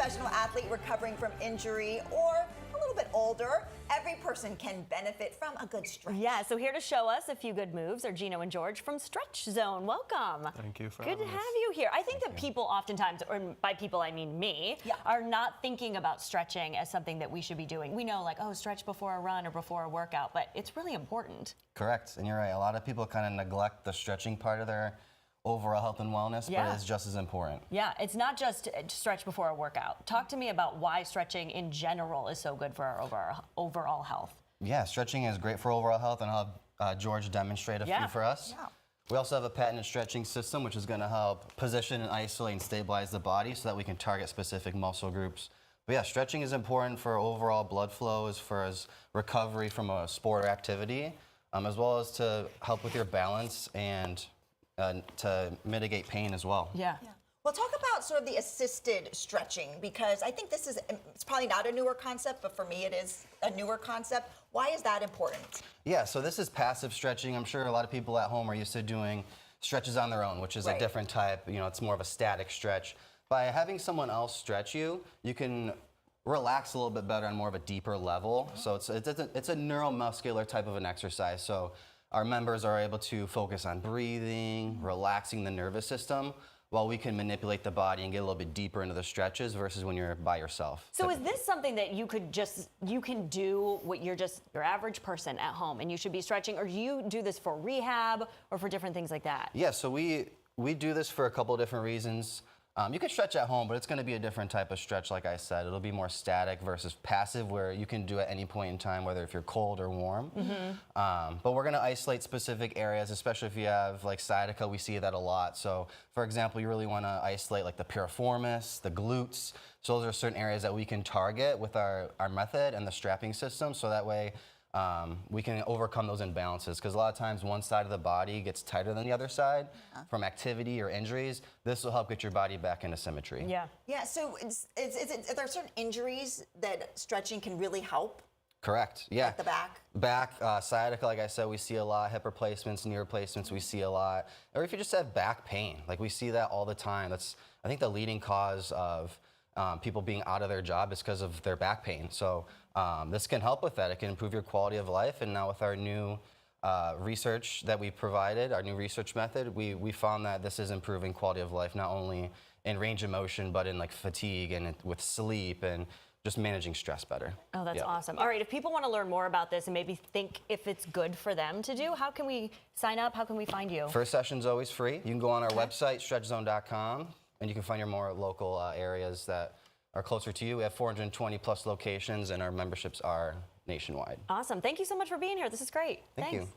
professional athlete recovering from injury or a little bit older, every person can benefit from a good stretch. Yeah, so here to show us a few good moves are Gino and George from Stretch Zone. Welcome. Thank you for Good to having have us. you here. I think that people oftentimes, or by people I mean me, are not thinking about stretching as something that we should be doing. We know like, oh, stretch before a run or before a workout, but it's really important. Correct, and you're right. A lot of people kind of neglect the stretching part of their overall health and wellness, but it's just as important. Yeah, it's not just stretch before a workout. Talk to me about why stretching in general is so good for our overall health. Yeah, stretching is great for overall health, and I'll have George demonstrate a few for us. Yeah. We also have a patented stretching system, which is going to help position and isolate and stabilize the body so that we can target specific muscle groups. But yeah, stretching is important for overall blood flow as far as recovery from a sport or activity, as well as to help with your balance and to mitigate pain as well. Yeah. Well, talk about sort of the assisted stretching, because I think this is, it's probably not a newer concept, but for me it is a newer concept. Why is that important? Yeah, so this is passive stretching. I'm sure a lot of people at home are used to doing stretches on their own, which is a different type. You know, it's more of a static stretch. By having someone else stretch you, you can relax a little bit better on more of a deeper level. So it's a neuromuscular type of an exercise. So our members are able to focus on breathing, relaxing the nervous system, while we can manipulate the body and get a little bit deeper into the stretches versus when you're by yourself. So is this something that you can do what your average person at home and you should be stretching, or do you do this for rehab or for different things like that? Yeah, so we do this for a couple of different reasons. You can stretch at home, but it's going to be a different type of stretch, like I said. It'll be more static versus passive, where you can do at any point in time, whether if you're cold or warm. But we're going to isolate specific areas, especially if you have like sciatica. We see that a lot. So, for example, you really want to isolate like the piriformis, the glutes. So those are certain areas that we can target with our method and the strapping system, so that way we can overcome those imbalances, because a lot of times one side of the body gets tighter than the other side from activity or injuries. This will help get your body back into symmetry. Yeah, so are there certain injuries that stretching can really help? Correct, yeah. Like the back? Back, sciatica, like I said, we see a lot. Hip replacements, knee replacements, we see a lot. Or if you just have back pain, like we see that all the time. That's, I think, the leading cause of people being out of their job is because of their back pain. So this can help with that. It can improve your quality of life. And now with our new research that we provided, our new research method, we found that this is improving quality of life, not only in range of motion, but in like fatigue and with sleep and just managing stress better. Oh, that's awesome. All right, if people want to learn more about this and maybe think if it's good for them to do, how can we sign up? How can we find you? First session's always free. You can go on our website, stretchzone.com, and you can find your more local areas that are closer to you. We have 420 plus locations, and our memberships are nationwide. Awesome. Thank you so much for being here. This is great. Thank Thanks. you.